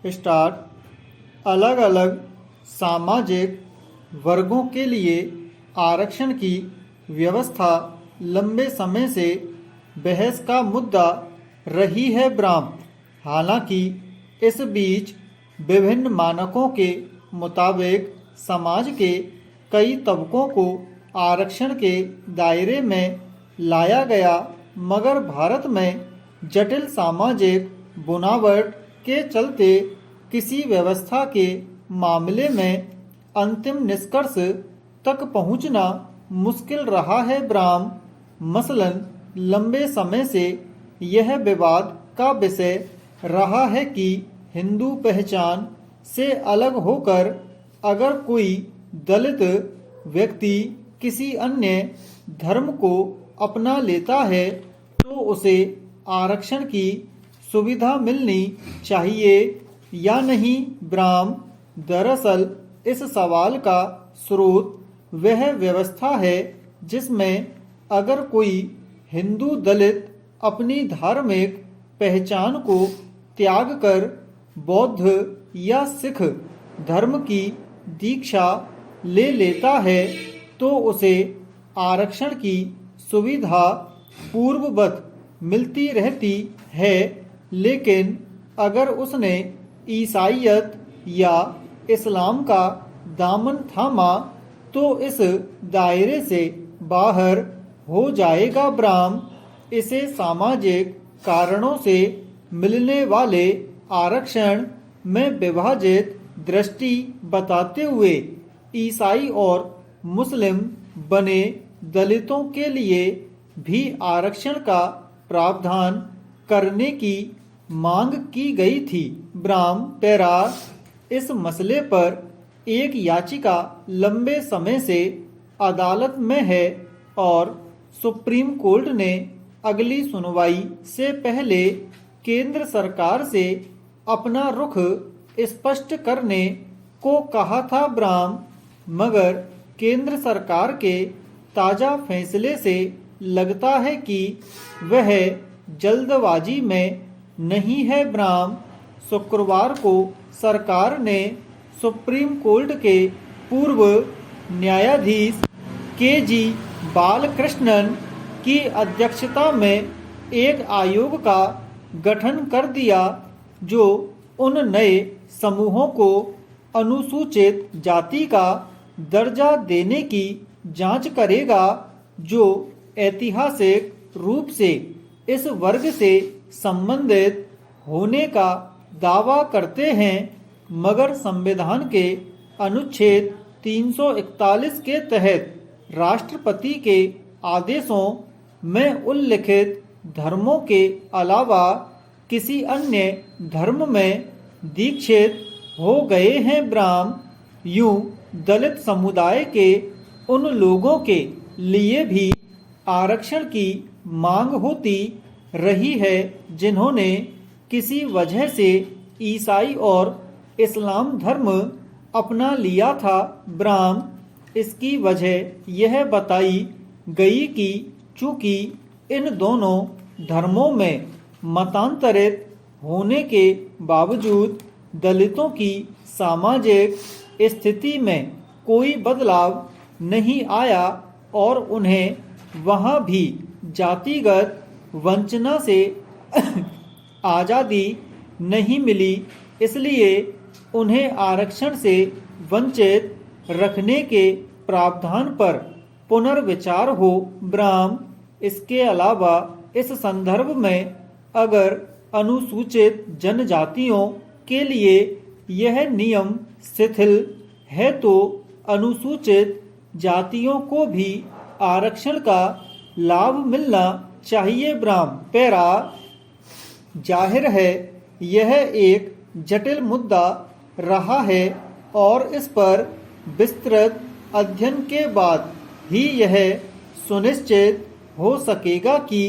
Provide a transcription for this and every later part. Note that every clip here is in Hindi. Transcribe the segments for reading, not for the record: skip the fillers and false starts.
स्टार्ट अलग अलग सामाजिक वर्गों के लिए आरक्षण की व्यवस्था लंबे समय से बहस का मुद्दा रही है ब्राह्म। हालांकि इस बीच विभिन्न मानकों के मुताबिक समाज के कई तबकों को आरक्षण के दायरे में लाया गया, मगर भारत में जटिल सामाजिक बुनावट के चलते किसी व्यवस्था के मामले में अंतिम निष्कर्ष तक पहुंचना मुश्किल रहा है ब्राह्म। मसलन लंबे समय से यह विवाद का विषय रहा है कि हिंदू पहचान से अलग होकर अगर कोई दलित व्यक्ति किसी अन्य धर्म को अपना लेता है तो उसे आरक्षण की सुविधा मिलनी चाहिए या नहीं ब्राह्म। दरअसल इस सवाल का स्रोत वह व्यवस्था है जिसमें अगर कोई हिंदू दलित अपनी धार्मिक पहचान को त्याग कर बौद्ध या सिख धर्म की दीक्षा ले लेता है तो उसे आरक्षण की सुविधा पूर्ववत मिलती रहती है, लेकिन अगर उसने ईसाईयत या इस्लाम का दामन थामा तो इस दायरे से बाहर हो जाएगा ब्राह्म। इसे सामाजिक कारणों से मिलने वाले आरक्षण में विभाजित दृष्टि बताते हुए ईसाई और मुस्लिम बने दलितों के लिए भी आरक्षण का प्रावधान करने की मांग की गई थी ब्राह्म। पैरा इस मसले पर एक याचिका लंबे समय से अदालत में है और सुप्रीम कोर्ट ने अगली सुनवाई से पहले केंद्र सरकार से अपना रुख स्पष्ट करने को कहा था ब्राह्म, मगर केंद्र सरकार के ताजा फैसले से लगता है कि वह जल्दबाजी में नहीं है ब्राह्म। शुक्रवार को सरकार ने सुप्रीम कोर्ट के पूर्व न्यायाधीश के.जी. बालकृष्णन की अध्यक्षता में एक आयोग का गठन कर दिया जो उन नए समूहों को अनुसूचित जाति का दर्जा देने की जांच करेगा जो ऐतिहासिक रूप से इस वर्ग से संबंधित होने का दावा करते हैं, मगर संविधान के अनुच्छेद 341 के तहत राष्ट्रपति के आदेशों में उल्लिखित धर्मों के अलावा किसी अन्य धर्म में दीक्षित हो गए हैं ब्राह्म। यूं दलित समुदाय के उन लोगों के लिए भी आरक्षण की मांग होती रही है जिन्होंने किसी वजह से ईसाई और इस्लाम धर्म अपना लिया था ब्राह्म। इसकी वजह यह बताई गई कि चूंकि इन दोनों धर्मों में मतांतरित होने के बावजूद दलितों की सामाजिक स्थिति में कोई बदलाव नहीं आया और उन्हें वहां भी जातिगत वंचना से आज़ादी नहीं मिली, इसलिए उन्हें आरक्षण से वंचित रखने के प्रावधान पर पुनर्विचार हो ब्राह्म। इसके अलावा इस संदर्भ में अगर अनुसूचित जनजातियों के लिए यह नियम शिथिल है तो अनुसूचित जातियों को भी आरक्षण का लाभ मिलना चाहिए ब्राह्म। पैरा जाहिर है यह एक जटिल मुद्दा रहा है और इस पर विस्तृत अध्ययन के बाद ही यह सुनिश्चित हो सकेगा कि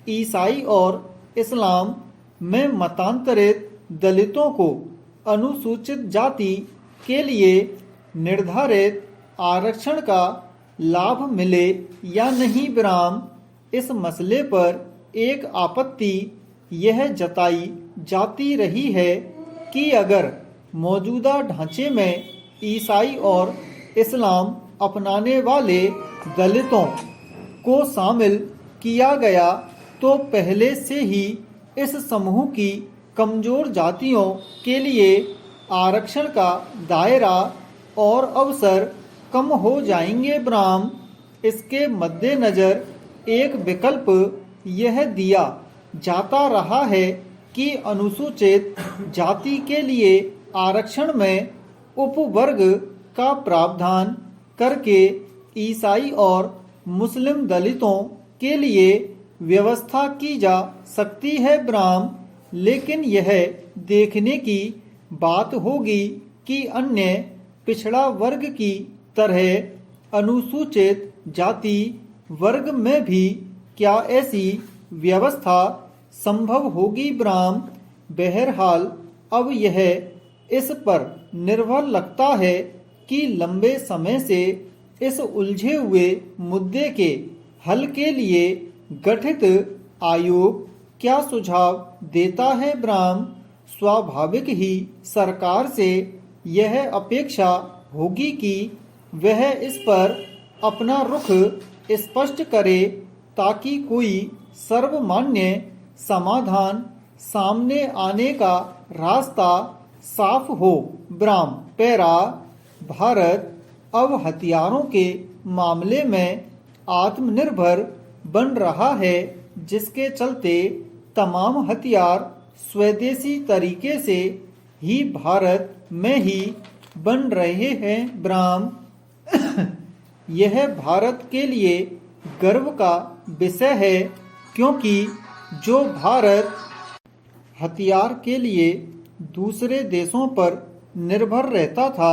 ईसाई और इस्लाम में मतांतरित दलितों को अनुसूचित जाति के लिए निर्धारित आरक्षण का लाभ मिले या नहीं ब्राह्म। इस मसले पर एक आपत्ति यह जताई जाती रही है कि अगर मौजूदा ढांचे में ईसाई और इस्लाम अपनाने वाले दलितों को शामिल किया गया तो पहले से ही इस समूह की कमजोर जातियों के लिए आरक्षण का दायरा और अवसर कम हो जाएंगे। ब्राह्म इसके मद्देनजर एक विकल्प यह दिया जाता रहा है कि अनुसूचित जाति के लिए आरक्षण में उपवर्ग का प्रावधान करके ईसाई और मुस्लिम दलितों के लिए व्यवस्था की जा सकती है। ब्राह्म लेकिन यह देखने की बात होगी कि अन्य पिछड़ा वर्ग की तरह अनुसूचित जाति वर्ग में भी क्या ऐसी व्यवस्था संभव होगी। ब्राह्म बहरहाल अब यह इस पर निर्भर लगता है कि लंबे समय से इस उलझे हुए मुद्दे के हल के लिए गठित आयोग क्या सुझाव देता है। ब्राह्म स्वाभाविक ही सरकार से यह अपेक्षा होगी कि वह इस पर अपना रुख स्पष्ट करे ताकि कोई सर्वमान्य समाधान सामने आने का रास्ता साफ हो। ब्राह्म पैरा भारत अब हथियारों के मामले में आत्मनिर्भर बन रहा है, जिसके चलते तमाम हथियार स्वदेशी तरीके से ही भारत में ही बन रहे हैं। ब्राह्म यह भारत के लिए गर्व का विषय है क्योंकि जो भारत हथियार के लिए दूसरे देशों पर निर्भर रहता था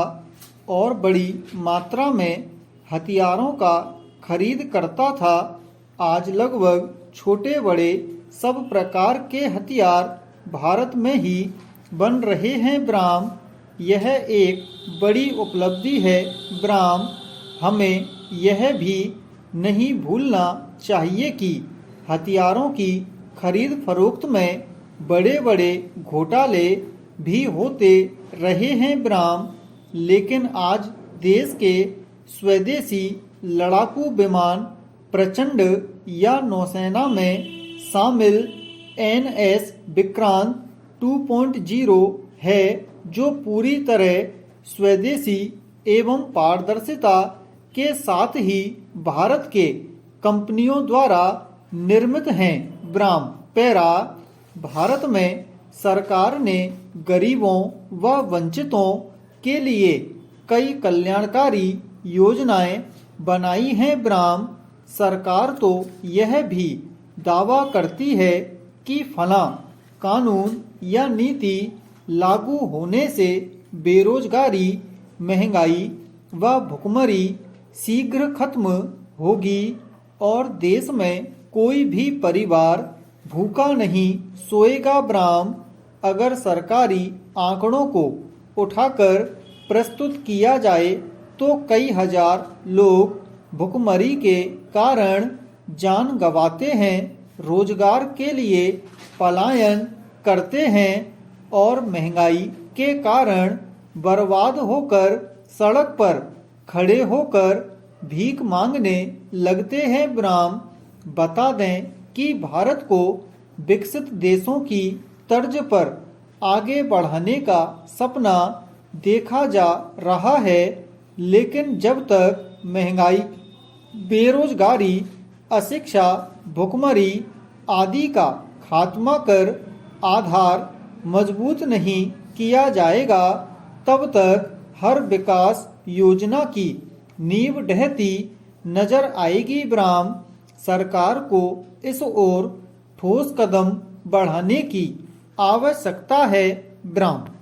और बड़ी मात्रा में हथियारों का खरीद करता था, आज लगभग छोटे बड़े सब प्रकार के हथियार भारत में ही बन रहे हैं। ब्राह्म यह एक बड़ी उपलब्धि है। ब्राह्म हमें यह भी नहीं भूलना चाहिए कि हथियारों की खरीद फरोख्त में बड़े बड़े घोटाले भी होते रहे हैं। ब्राह्म लेकिन आज देश के स्वदेशी लड़ाकू विमान प्रचंड या नौसेना में शामिल NS विक्रांत 2.0 है, जो पूरी तरह स्वदेशी एवं पारदर्शिता के साथ ही भारत के कंपनियों द्वारा निर्मित हैं। ब्राह्म पैरा भारत में सरकार ने गरीबों व वंचितों के लिए कई कल्याणकारी योजनाएं बनाई हैं। ब्राह्म सरकार तो यह भी दावा करती है कि फला कानून या नीति लागू होने से बेरोजगारी, महंगाई व भुखमरी शीघ्र खत्म होगी और देश में कोई भी परिवार भूखा नहीं सोएगा। ब्राह्म अगर सरकारी आंकड़ों को उठाकर प्रस्तुत किया जाए तो कई हजार लोग भुखमरी के कारण जान गंवाते हैं, रोजगार के लिए पलायन करते हैं और महंगाई के कारण बर्बाद होकर सड़क पर खड़े होकर भीख मांगने लगते हैं। ब्राह्म बता दें कि भारत को विकसित देशों की तर्ज पर आगे बढ़ाने का सपना देखा जा रहा है, लेकिन जब तक महंगाई, बेरोजगारी, अशिक्षा, भुखमरी आदि का खात्मा कर आधार मजबूत नहीं किया जाएगा, तब तक हर विकास योजना की नींव ढहती नजर आएगी। ब्राह्म सरकार को इस ओर ठोस कदम बढ़ाने की आवश्यकता है। ब्राह्म